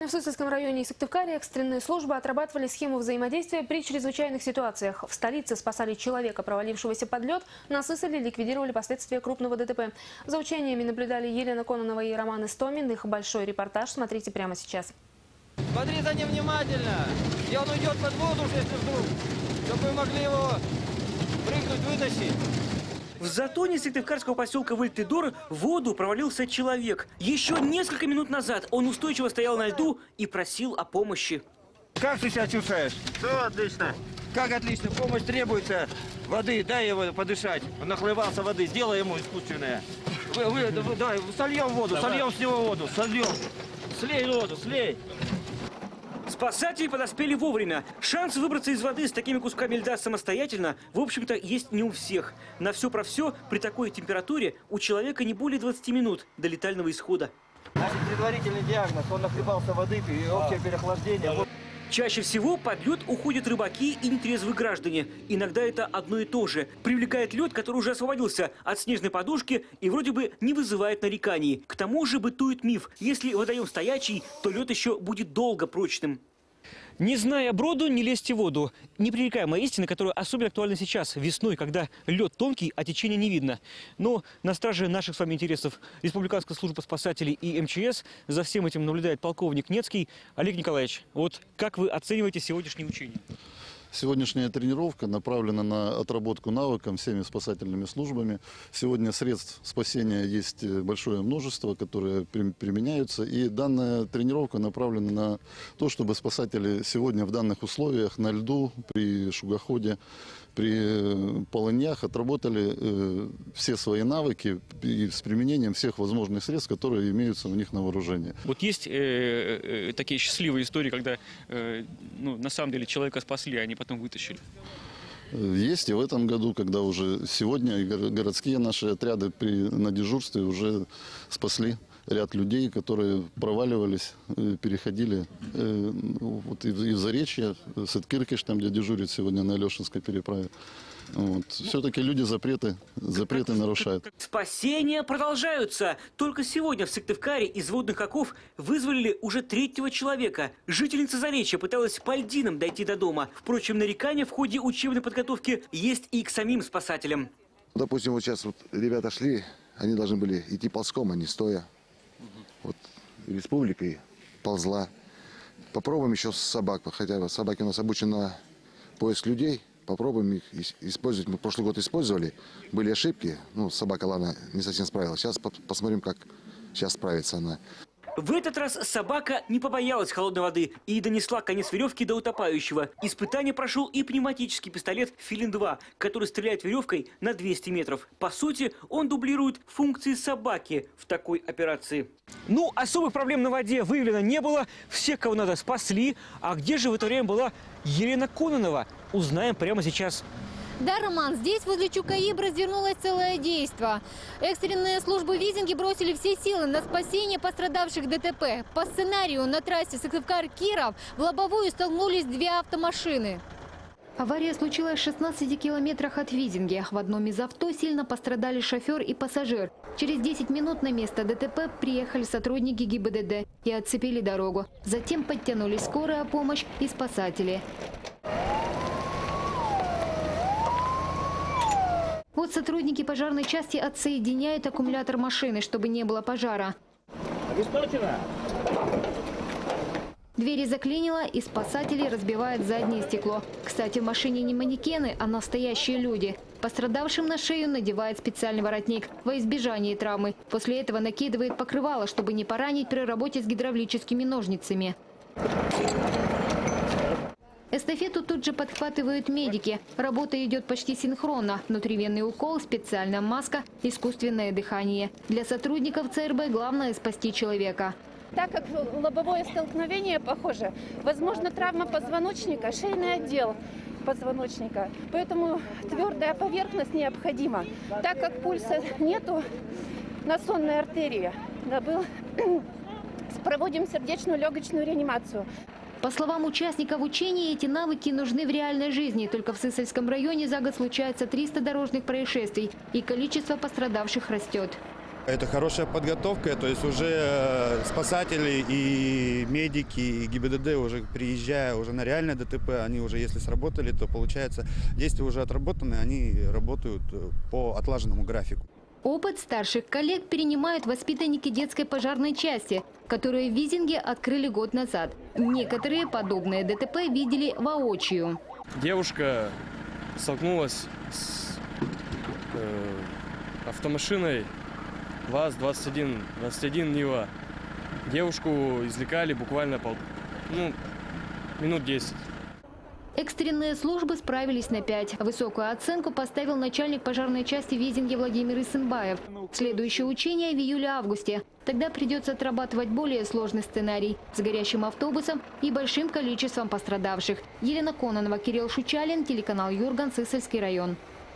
В Сысольском районе и Сыктывкаре экстренные службы отрабатывали схему взаимодействия при чрезвычайных ситуациях. В столице спасали человека, провалившегося под лед. На Сысоле ликвидировали последствия крупного ДТП. За учениями наблюдали Елена Кононова и Роман Истомин. Их большой репортаж смотрите прямо сейчас. Смотри за ним внимательно. Где он уйдет под воду, если вдруг. Чтобы вы могли его прыгнуть, вытащить. В затоне сыктывкарского поселка Вальтедор в воду провалился человек. Еще несколько минут назад он устойчиво стоял на льду и просил о помощи. Как ты себя чувствуешь? Все отлично. Как отлично. Помощь требуется. Воды, дай его подышать. Он нахлывался воды, сделай ему искусственное. Давай, сольем воду, сольем с него воду, сольем. Слей воду, слей. Спасатели подоспели вовремя. Шанс выбраться из воды с такими кусками льда самостоятельно, в общем-то, есть не у всех. На все про все при такой температуре у человека не более 20 минут до летального исхода. Значит, предварительный диагноз. Он нахлебался воды и общее переохлаждение. Чаще всего под лед уходят рыбаки и нетрезвые граждане. Иногда это одно и то же. Привлекает лед, который уже освободился от снежной подушки и вроде бы не вызывает нареканий. К тому же бытует миф: если водоем стоячий, то лед еще будет долго прочным. Не зная броду, не лезьте в воду. Непререкаемая истина, которая особенно актуальна сейчас, весной, когда лед тонкий, а течения не видно. Но на страже наших с вами интересов Республиканская служба спасателей и МЧС, за всем этим наблюдает полковник Нецкий. Олег Николаевич, вот как вы оцениваете сегодняшнее учение? Сегодняшняя тренировка направлена на отработку навыков всеми спасательными службами. Сегодня средств спасения есть большое множество, которые применяются. И данная тренировка направлена на то, чтобы спасатели сегодня в данных условиях на льду, при шугоходе, при полыньях отработали все свои навыки и с применением всех возможных средств, которые имеются у них на вооружении. Вот есть такие счастливые истории, когда на самом деле человека спасли, а они потом вытащили? Есть и в этом году, когда уже сегодня городские наши отряды на дежурстве уже спасли ряд людей, которые проваливались, переходили вот и в Заречье, Сыткиркиш, там, где дежурит сегодня на Алешинской переправе. Вот. Все-таки люди запреты нарушают. Спасения продолжаются. Только сегодня в Сыктывкаре из водных оков вызволили уже третьего человека. Жительница Заречья пыталась по льдинам дойти до дома. Впрочем, нарекания в ходе учебной подготовки есть и к самим спасателям. Допустим, вот сейчас вот ребята шли, они должны были идти ползком, а не стоя. Вот республикой ползла. Попробуем еще с собак, хотя собаки у нас обучены на поиск людей. Попробуем их использовать. Мы прошлый год использовали, были ошибки. Собака, ладно, не совсем справилась. Сейчас посмотрим, как сейчас справится она. В этот раз собака не побоялась холодной воды и донесла конец веревки до утопающего. Испытание прошел и пневматический пистолет «Филин-2», который стреляет веревкой на 200 метров. По сути, он дублирует функции собаки в такой операции. Особых проблем на воде выявлено не было. Всех, кого надо, спасли. А где же в это время была Елена Кононова? Узнаем прямо сейчас. Да, Роман, здесь возле Чукаиб развернулось целое действо. Экстренные службы Визинги бросили все силы на спасение пострадавших ДТП. По сценарию на трассе Сыктывкар-Киров в лобовую столкнулись две автомашины. Авария случилась в 16 километрах от Визинги. В одном из авто сильно пострадали шофер и пассажир. Через 10 минут на место ДТП приехали сотрудники ГИБДД и отцепили дорогу. Затем подтянулись скорая помощь и спасатели. Вот сотрудники пожарной части отсоединяют аккумулятор машины, чтобы не было пожара. Обесточено. Двери заклинило, и спасатели разбивают заднее стекло. Кстати, в машине не манекены, а настоящие люди. Пострадавшим на шею надевает специальный воротник во избежание травмы. После этого накидывает покрывало, чтобы не поранить при работе с гидравлическими ножницами. Эстафету тут же подхватывают медики. Работа идет почти синхронно. Внутривенный укол, специальная маска, искусственное дыхание. Для сотрудников ЦРБ главное спасти человека. Так как лобовое столкновение похоже, возможно травма позвоночника, шейный отдел позвоночника. Поэтому твердая поверхность необходима. Так как пульса нету на сонной артерии, проводим сердечную легочную реанимацию. По словам участников учений, эти навыки нужны в реальной жизни. Только в Сысольском районе за год случается 300 дорожных происшествий, и количество пострадавших растет. Это хорошая подготовка, то есть уже спасатели и медики, и ГИБДД уже приезжая уже на реальное ДТП, они уже если сработали, то получается действия уже отработаны, они работают по отлаженному графику. Опыт старших коллег перенимают воспитанники детской пожарной части, которые в Визинге открыли год назад. Некоторые подобные ДТП видели воочию. Девушка столкнулась с автомашиной ВАЗ-21 Нива. Девушку извлекали буквально минут 10. Экстренные службы справились на 5. Высокую оценку поставил начальник пожарной части в Визинге Владимир Исенбаев. Следующее учение в июле-августе. Тогда придется отрабатывать более сложный сценарий с горящим автобусом и большим количеством пострадавших. Елена Кононова, Кирилл Шучалин, телеканал Юрган, Сысольский район.